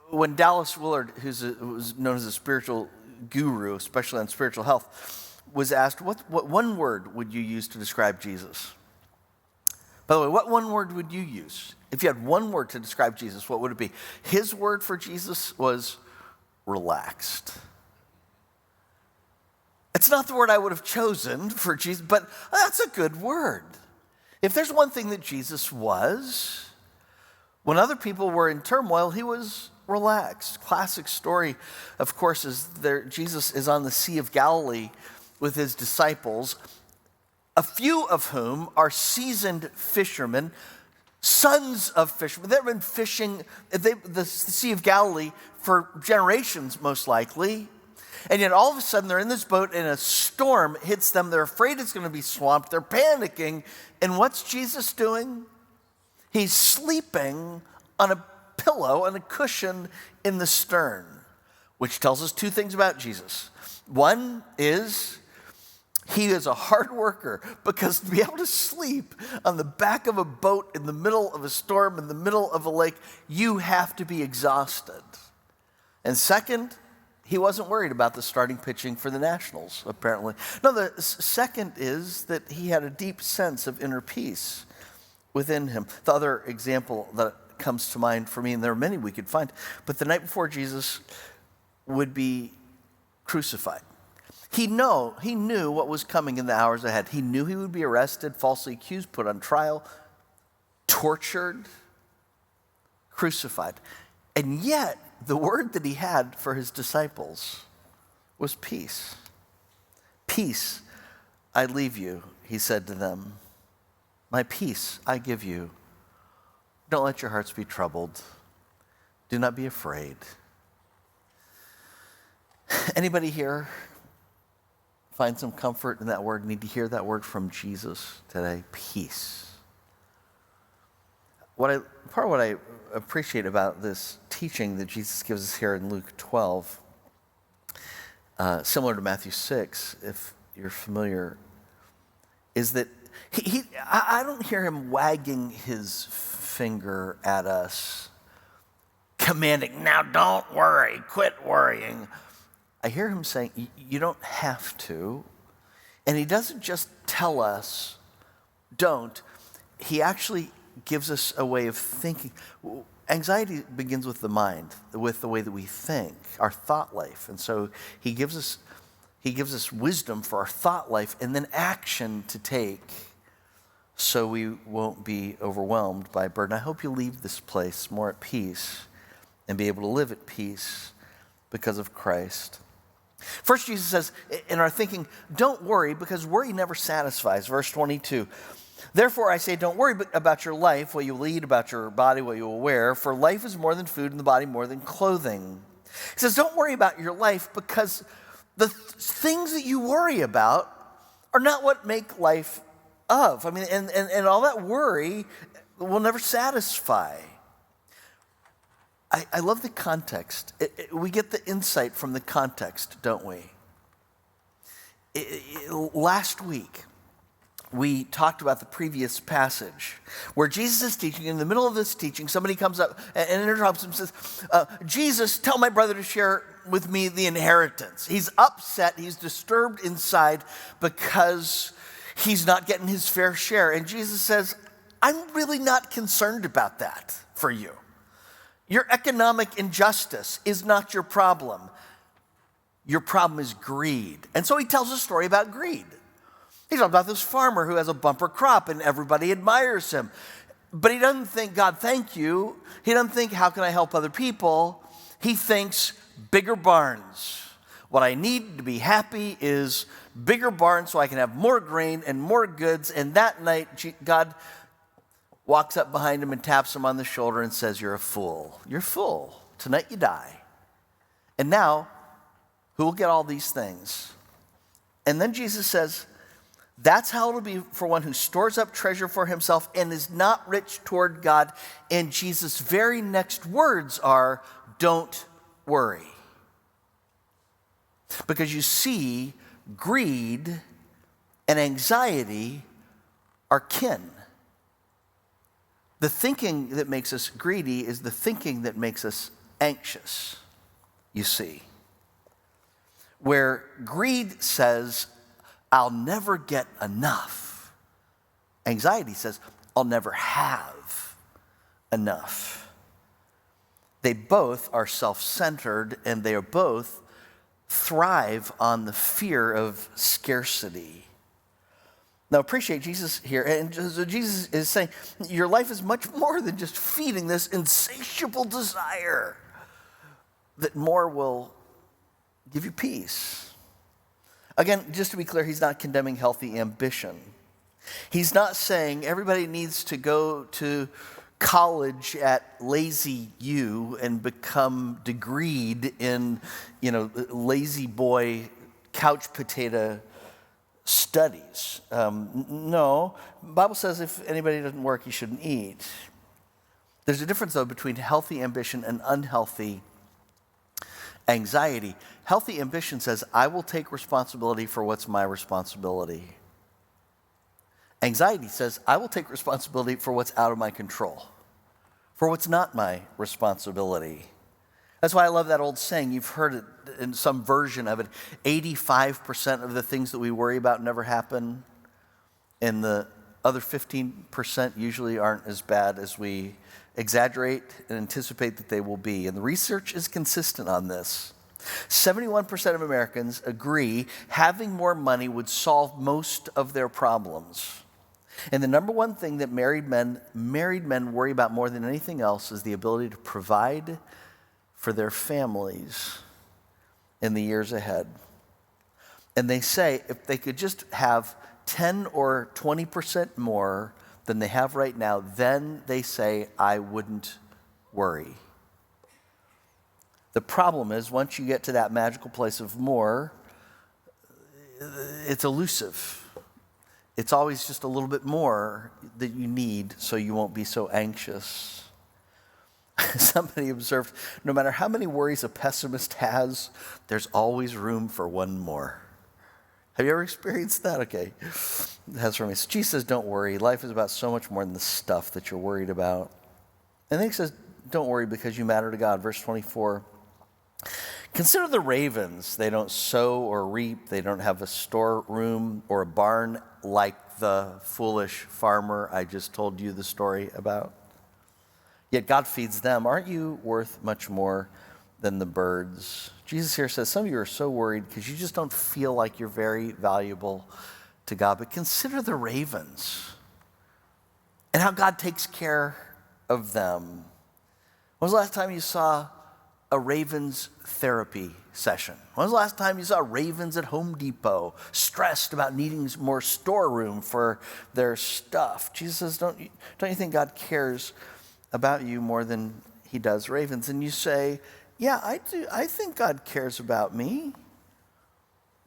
When Dallas Willard, who's known as a spiritual guru, especially on spiritual health, was asked, what one word would you use to describe Jesus? By the way, what one word would you use? If you had one word to describe Jesus, what would it be? His word for Jesus was relaxed. It's not the word I would have chosen for Jesus, but that's a good word. If there's one thing that Jesus was, when other people were in turmoil, he was relaxed. Classic story, of course, is Jesus is on the Sea of Galilee with his disciples, a few of whom are seasoned fishermen, sons of fishermen. They've been fishing the Sea of Galilee for generations, most likely. And yet all of a sudden they're in this boat and a storm hits them. They're afraid it's going to be swamped. They're panicking. And what's Jesus doing? He's sleeping on a pillow, on a cushion in the stern, which tells us two things about Jesus. One is he is a hard worker, because to be able to sleep on the back of a boat in the middle of a storm, in the middle of a lake, you have to be exhausted. And second, he wasn't worried about the starting pitching for the Nationals, apparently. No, the second is that he had a deep sense of inner peace within him. The other example that comes to mind for me, and there are many we could find, but the night before Jesus would be crucified, he knew what was coming in the hours ahead. He knew he would be arrested, falsely accused, put on trial, tortured, crucified. And yet, the word that he had for his disciples was peace. Peace I leave you, he said to them. My peace I give you. Don't let your hearts be troubled. Do not be afraid. Anybody here find some comfort in that word? Need to hear that word from Jesus today? Peace. Part of what I appreciate about this teaching that Jesus gives us here in Luke 12, similar to Matthew 6, if you're familiar, is that I don't hear him wagging his finger at us, commanding, now don't worry, quit worrying. I hear him saying, you don't have to. And he doesn't just tell us, don't. He actually gives us a way of thinking. Anxiety begins with the mind, with the way that we think, our thought life. And so he gives us wisdom for our thought life and then action to take so we won't be overwhelmed by burden. I hope you leave this place more at peace and be able to live at peace because of Christ. First, Jesus says in our thinking, don't worry, because worry never satisfies. Verse 22. Therefore, I say, don't worry about your life, what you will eat, about your body, what you will wear, for life is more than food and the body more than clothing. He says, don't worry about your life, because the things that you worry about are not what make life of. I mean, and all that worry will never satisfy. I love the context. We get the insight from the context, don't we? Last week, we talked about the previous passage where Jesus is teaching. In the middle of this teaching, somebody comes up and interrupts him and says, Jesus, tell my brother to share with me the inheritance. He's upset. He's disturbed inside because he's not getting his fair share. And Jesus says, I'm really not concerned about that for you. Your economic injustice is not your problem. Your problem is greed. And so he tells a story about greed. He's talking about this farmer who has a bumper crop and everybody admires him. But he doesn't think, God, thank you. He doesn't think, how can I help other people? He thinks, bigger barns. What I need to be happy is bigger barns so I can have more grain and more goods. And that night, God walks up behind him and taps him on the shoulder and says, you're a fool. You're a fool. Tonight you die. And now, who will get all these things? And then Jesus says, that's how it'll be for one who stores up treasure for himself and is not rich toward God. And Jesus' very next words are, don't worry. Because you see, greed and anxiety are kin. The thinking that makes us greedy is the thinking that makes us anxious, you see. Where greed says, I'll never get enough. Anxiety says, I'll never have enough. They both are self-centered, and they are both thrive on the fear of scarcity. Now appreciate Jesus here, and so Jesus is saying your life is much more than just feeding this insatiable desire, that more will give you peace. Again, just to be clear, he's not condemning healthy ambition. He's not saying everybody needs to go to college at Lazy U and become degreed in, lazy boy couch potato studies. No, the Bible says if anybody doesn't work, he shouldn't eat. There's a difference, though, between healthy ambition and unhealthy anxiety. Healthy ambition says, I will take responsibility for what's my responsibility. Anxiety says, I will take responsibility for what's out of my control, for what's not my responsibility. That's why I love that old saying. You've heard it in some version of it. 85% of the things that we worry about never happen, and the other 15% usually aren't as bad as we exaggerate and anticipate that they will be. And the research is consistent on this. 71% of Americans agree having more money would solve most of their problems. And the number one thing that married men worry about more than anything else is the ability to provide for their families in the years ahead. And they say if they could just have 10 or 20% more than they have right now, then they say, I wouldn't worry. The problem is, once you get to that magical place of more, it's elusive. It's always just a little bit more that you need so you won't be so anxious. Somebody observed, no matter how many worries a pessimist has, there's always room for one more. Have you ever experienced that? Okay, that's for me. So Jesus says, don't worry. Life is about so much more than the stuff that you're worried about. And then he says, don't worry because you matter to God. Verse 24. Consider the ravens. They don't sow or reap. They don't have a storeroom or a barn like the foolish farmer I just told you the story about. Yet God feeds them. Aren't you worth much more than the birds? Jesus here says some of you are so worried because you just don't feel like you're very valuable to God. But consider the ravens and how God takes care of them. When was the last time you saw a ravens therapy session? When was the last time you saw ravens at Home Depot stressed about needing more storeroom for their stuff? Jesus says, don't you think God cares about you more than he does ravens? And you say, yeah, I do. I think God cares about me.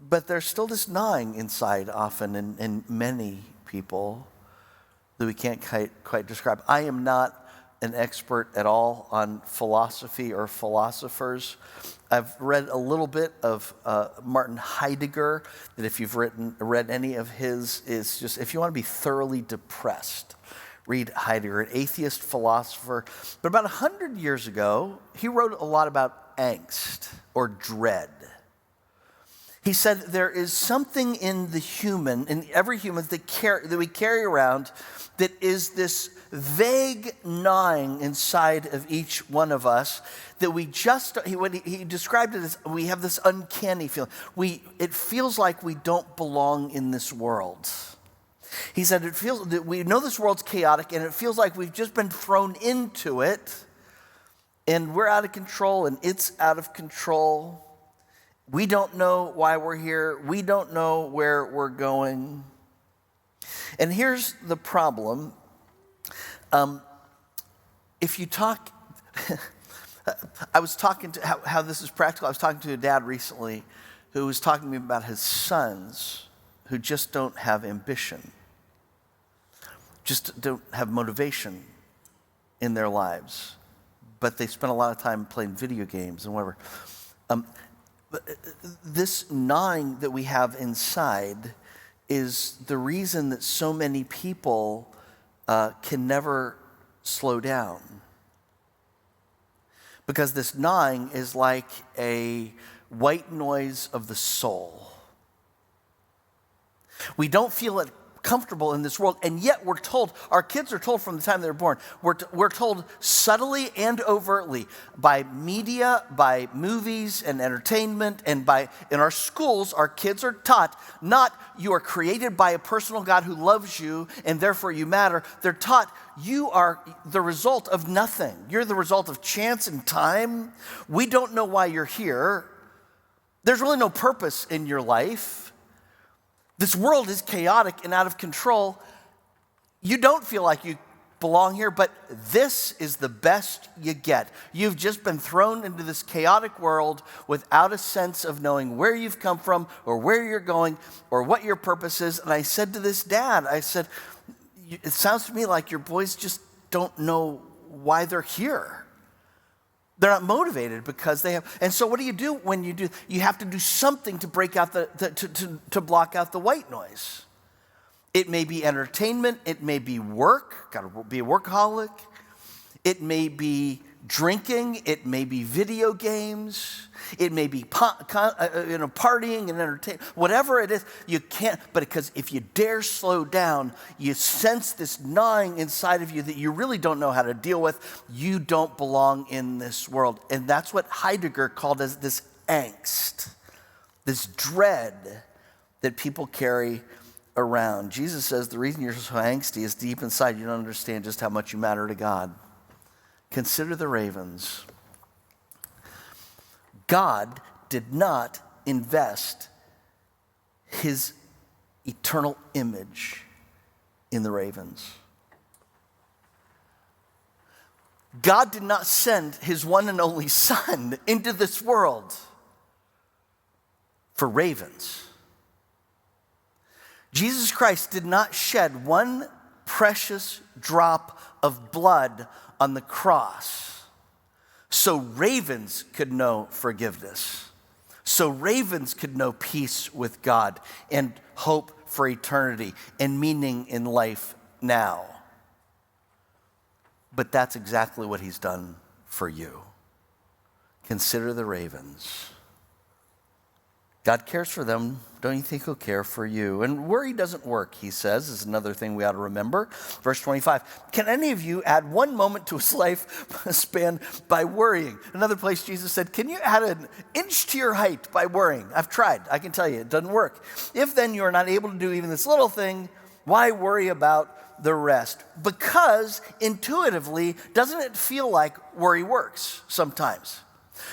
But there's still this gnawing inside often in many people that we can't quite describe. I am not an expert at all on philosophy or philosophers. I've read a little bit of Martin Heidegger, that if you've read any of his, is just, if you want to be thoroughly depressed, read Heidegger, an atheist philosopher. But about 100 years ago, he wrote a lot about angst or dread. He said there is something in the human, in every human that we carry around, that is this vague gnawing inside of each one of us that we just, he described it as, we have this uncanny feeling. It feels like we don't belong in this world. He said it feels that we know this world's chaotic and it feels like we've just been thrown into it and we're out of control and it's out of control. We don't know why we're here. We don't know where we're going. And here's the problem. If you talk, I was talking to how this is practical. I was talking to a dad recently who was talking to me about his sons who just don't have ambition, just don't have motivation in their lives, but they spend a lot of time playing video games and whatever. This gnawing that we have inside is the reason that so many people can never slow down. because this gnawing is like a white noise of the soul. We don't feel it comfortable in this world, and yet we're told, our kids are told from the time they're born, we're told subtly and overtly by media, by movies and entertainment, and in our schools, our kids are taught not you are created by a personal God who loves you and therefore you matter. They're taught you are the result of nothing. You're the result of chance and time. We don't know why you're here. There's really no purpose in your life. This world is chaotic and out of control. You don't feel like you belong here, but this is the best you get. You've just been thrown into this chaotic world without a sense of knowing where you've come from or where you're going or what your purpose is. And I said to this dad, I said, it sounds to me like your boys just don't know why they're here. They're not motivated because they have. And so what do you do when you do? You have to do something to break out to block out the white noise. It may be entertainment. It may be work. Got to be a workaholic. It may be drinking. It may be video games. It may be partying and entertainment. Whatever it is, you can't. But because if you dare slow down, you sense this gnawing inside of you that you really don't know how to deal with. You don't belong in this world. And that's what Heidegger called as this angst, this dread that people carry around. Jesus says the reason you're so angsty is deep inside. You don't understand just how much you matter to God. Consider the ravens. God did not invest his eternal image in the ravens. God did not send his one and only Son into this world for ravens. Jesus Christ did not shed one precious drop of blood on the cross so ravens could know forgiveness, so ravens could know peace with God and hope for eternity and meaning in life now. But that's exactly what he's done for you. Consider the ravens. God cares for them. Don't you think he'll care for you? And worry doesn't work, he says, is another thing we ought to remember. Verse 25, can any of you add 1 moment to his life span by worrying? Another place Jesus said, can you add an inch to your height by worrying? I've tried. I can tell you, it doesn't work. If then you are not able to do even this little thing, why worry about the rest? Because intuitively, doesn't it feel like worry works sometimes?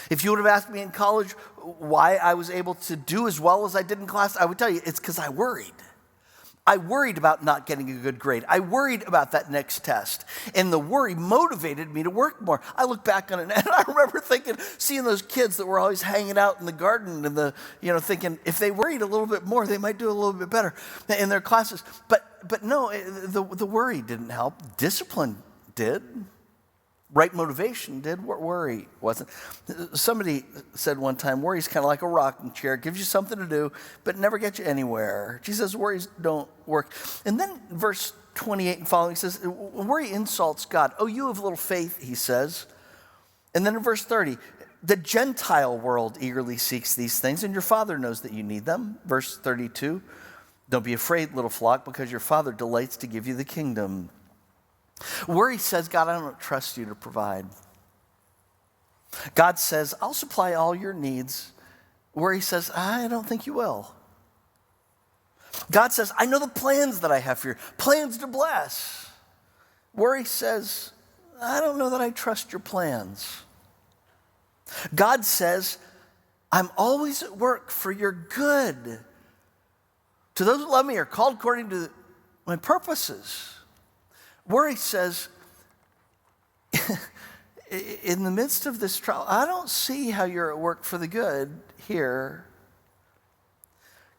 If you would have asked me in college why I was able to do as well as I did in class, I would tell you it's because I worried. I worried about not getting a good grade. I worried about that next test. And the worry motivated me to work more. I look back on it and I remember seeing those kids that were always hanging out in the garden and thinking if they worried a little bit more, they might do a little bit better in their classes. But no, the worry didn't help. Discipline did. Right motivation did. Worry wasn't. Somebody said one time, worry is kind of like a rocking chair. It gives you something to do, but never gets you anywhere. Jesus, worries don't work. And then verse 28 and following says, worry insults God. Oh, you have little faith, he says. And then in verse 30, the Gentile world eagerly seeks these things, and your Father knows that you need them. Verse 32, don't be afraid, little flock, because your Father delights to give you the kingdom. Worry says, God, I don't trust you to provide. God says, I'll supply all your needs. Worry says, I don't think you will. God says, I know the plans that I have for you, plans to bless. Worry says, I don't know that I trust your plans. God says, I'm always at work for your good. To those who love me are called according to my purposes. Worry says, in the midst of this trial, I don't see how you're at work for the good here.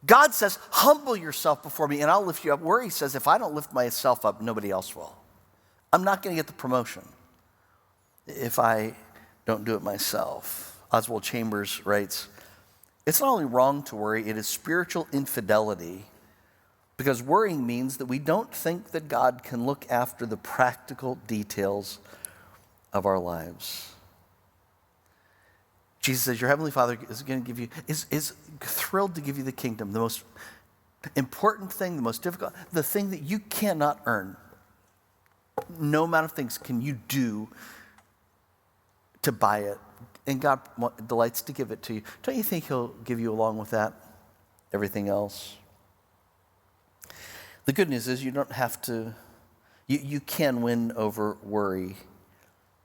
God says, humble yourself before me and I'll lift you up. Worry says, if I don't lift myself up, nobody else will. I'm not going to get the promotion if I don't do it myself. Oswald Chambers writes, it's not only wrong to worry, it is spiritual infidelity. Because worrying means that we don't think that God can look after the practical details of our lives. Jesus says, your heavenly Father is going to give you, is thrilled to give you the kingdom, the most important thing, the most difficult, the thing that you cannot earn. No amount of things can you do to buy it. And God delights to give it to you. Don't you think he'll give you along with that everything else? The good news is you don't have to, you can win over worry